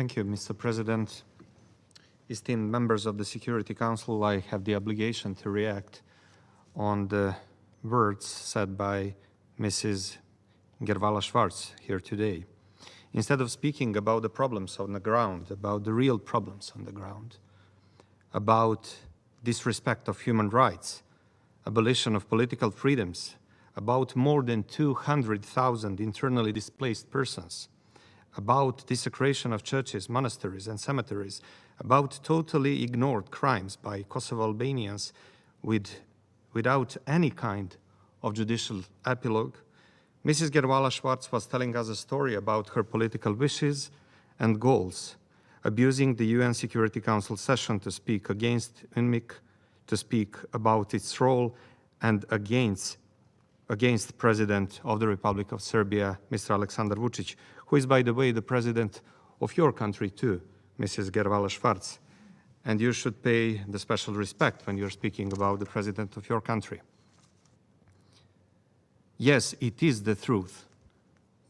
Thank you, Mr. President. Esteemed members of the Security Council, I have the obligation to react on the words said by Mrs. Gervale Švarc here today. Instead of speaking about the problems on the ground, about the real problems on the ground, about disrespect of human rights, abolition of political freedoms, about more than 200,000 internally displaced persons, about desecration of churches, monasteries, and cemeteries, about totally ignored crimes by Kosovo Albanians without any kind of judicial epilogue, Mrs. Gervale Švarc was telling us a story about her political wishes and goals, abusing the UN Security Council session to speak against UNMIK, to speak about its role, and against the President of the Republic of Serbia, Mr. Aleksandar Vučić, who is, by the way, the President of your country too, Mrs. Gervale Švarc. And you should pay the special respect when you're speaking about the President of your country. Yes, it is the truth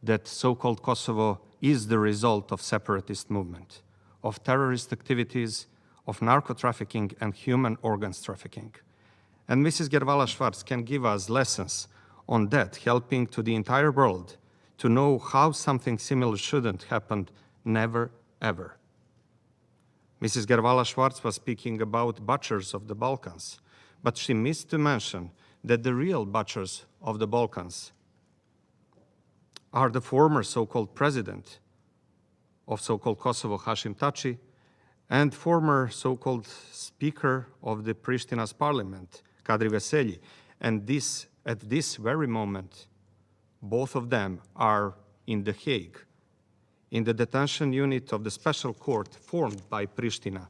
that so-called Kosovo is the result of separatist movement, of terrorist activities, of narco-trafficking and human organs trafficking. And Mrs. Gervale Švarc can give us lessons on that, helping to the entire world to know how something similar shouldn't happen, never, ever. Mrs. Gervale Švarc was speaking about butchers of the Balkans, but she missed to mention that the real butchers of the Balkans are the former so-called president of so-called Kosovo, Hashim Tači, and former so-called speaker of the Prishtina's parliament, Kadri Veselji. And at this very moment, both of them are in The Hague, in the detention unit of the special court formed by Pristina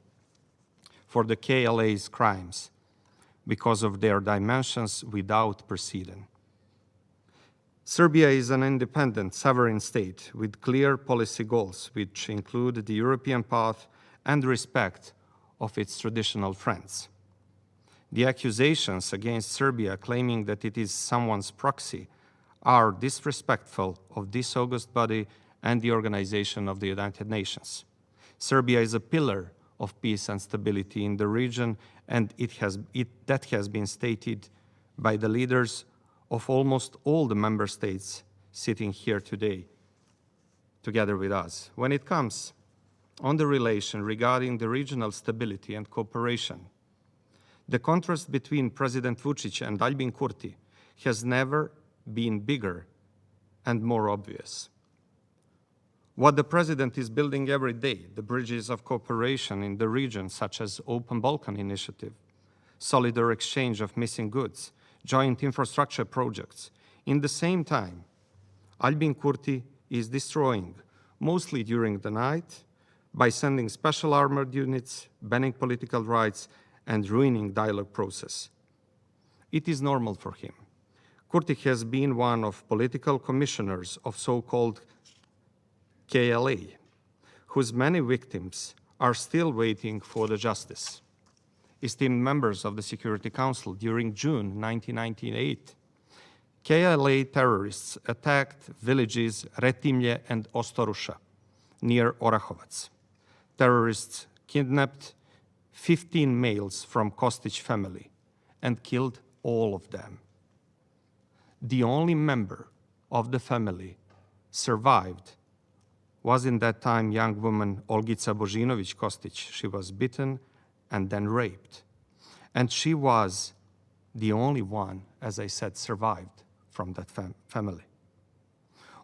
for the KLA's crimes because of their dimensions without precedent. Serbia is an independent, sovereign state with clear policy goals, which include the European path and respect of its traditional friends. The accusations against Serbia claiming that it is someone's proxy are disrespectful of this august body and the Organization of the United Nations. Serbia is a pillar of peace and stability in the region, and that has been stated by the leaders of almost all the member states sitting here today together with us. When it comes on the relation regarding the regional stability and cooperation, the contrast between President Vučić and Albin Kurti has never been bigger and more obvious. What the President is building every day, the bridges of cooperation in the region, such as Open Balkan Initiative, solidar exchange of missing goods, joint infrastructure projects. In the same time, Albin Kurti is destroying, mostly during the night, by sending special armored units, banning political rights, and ruining dialogue process. It is normal for him. Kurti has been one of political commissioners of so-called KLA, whose many victims are still waiting for the justice. Esteemed members of the Security Council, during June 1998, KLA terrorists attacked villages Retimlje and Ostoruša near Orahovac. Terrorists kidnapped 15 males from Kostić family and killed all of them. The only member of the family survived was in that time young woman Olgica Božinović Kostić. She was beaten and then raped. And she was the only one, as I said, survived from that family.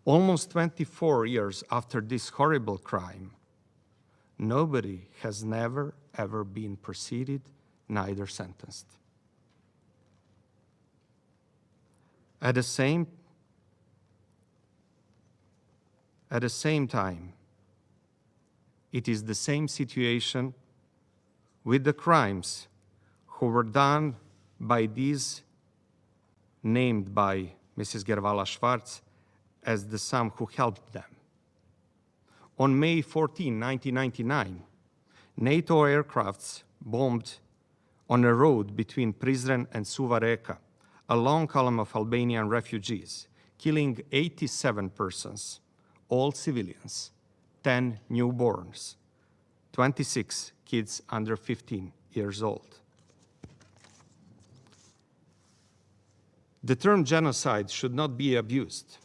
Almost 24 years after this horrible crime, nobody has never, ever been proceeded, neither sentenced. At the same time, it is the same situation with the crimes who were done by these named by Mrs. Gervale Švarc as the some who helped them. On May 14, 1999, NATO aircrafts bombed on a road between Prizren and Suva Reka a long column of Albanian refugees, killing 87 persons, all civilians, 10 newborns, 26 kids under 15 years old. The term genocide should not be abused,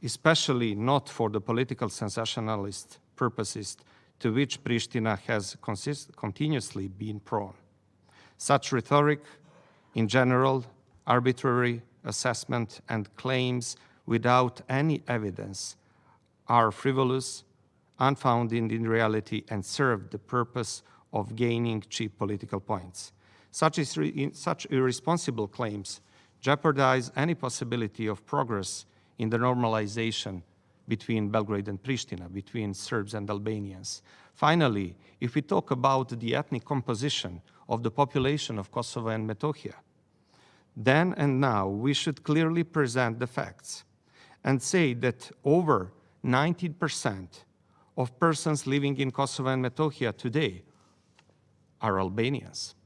especially not for the political sensationalist purposes to which Pristina has continuously been prone. Such rhetoric, in general, arbitrary assessment and claims without any evidence are frivolous, unfounded in reality, and serve the purpose of gaining cheap political points. Such irresponsible claims jeopardize any possibility of progress in the normalization between Belgrade and Pristina, between Serbs and Albanians. Finally, if we talk about the ethnic composition of the population of Kosovo and Metohija, then and now we should clearly present the facts and say that over 90% of persons living in Kosovo and Metohija today are Albanians,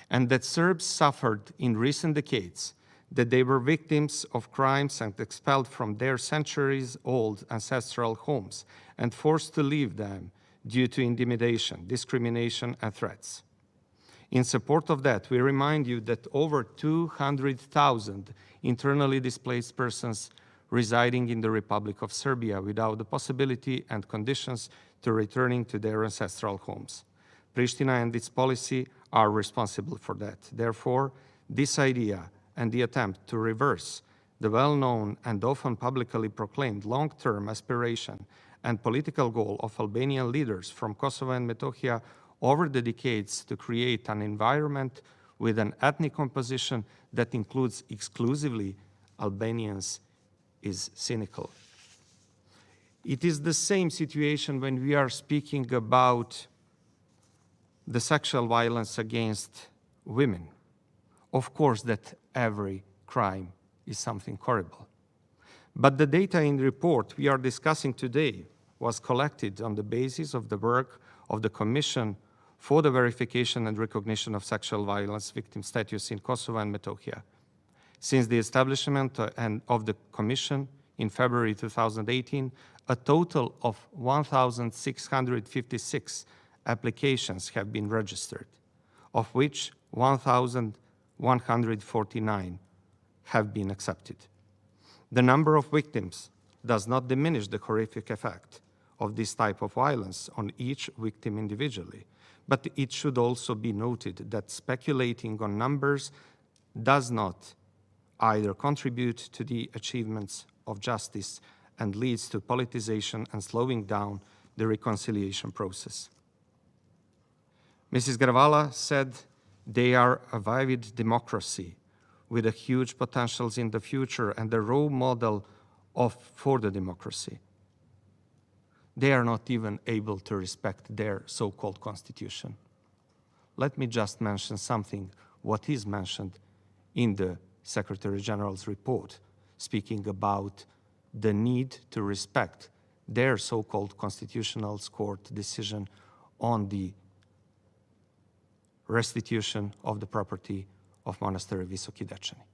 and that Serbs suffered in recent decades, that they were victims of crimes and expelled from their centuries-old ancestral homes and forced to leave them due to intimidation, discrimination, and threats. In support of that, we remind you that over 200,000 internally displaced persons residing in the Republic of Serbia without the possibility and conditions to returning to their ancestral homes. Pristina and its policy are responsible for that. Therefore, this idea and the attempt to reverse the well-known and often publicly proclaimed long-term aspiration and political goal of Albanian leaders from Kosovo and Metohija over the decades to create an environment with an ethnic composition that includes exclusively Albanians is cynical. It is the same situation when we are speaking about the sexual violence against women. Of course, that every crime is something horrible. But the data in the report we are discussing today was collected on the basis of the work of the Commission for the Verification and Recognition of Sexual Violence Victim Status in Kosovo and Metohija. Since the establishment of the Commission in February 2018, a total of 1,656 applications have been registered, of which 1,149 have been accepted. The number of victims does not diminish the horrific effect of this type of violence on each victim individually, but it should also be noted that speculating on numbers does not either contribute to the achievements of justice and leads to politicization and slowing down the reconciliation process. Mrs. Ghervala said they are a vivid democracy with a huge potentials in the future and a role model for the democracy. They are not even able to respect their so-called constitution. Let me just mention something, what is mentioned in the Secretary General's report, speaking about the need to respect their so-called constitutional court decision on the restitution of the property of Monastery Visoki Dečani.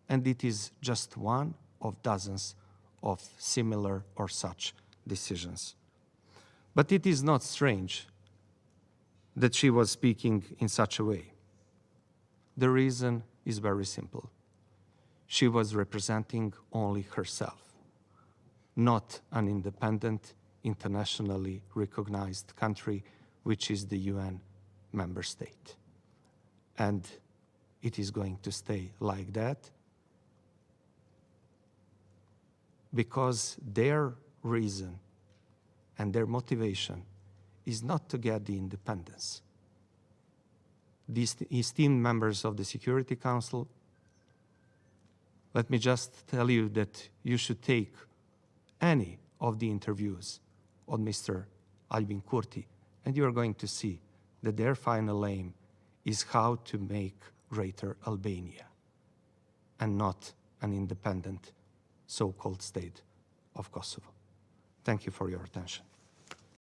And it is just one of dozens of similar or such decisions. But it is not strange that she was speaking in such a way. The reason is very simple. She was representing only herself, not an independent, internationally recognized country, which is the UN member state. And it is going to stay like that because their reason and their motivation is not to get the independence. These esteemed members of the Security Council, let me just tell you that you should take any of the interviews on Mr. Albin Kurti, and you are going to see that their final aim is how to make greater Albania and not an independent so-called state of Kosovo. Thank you for your attention.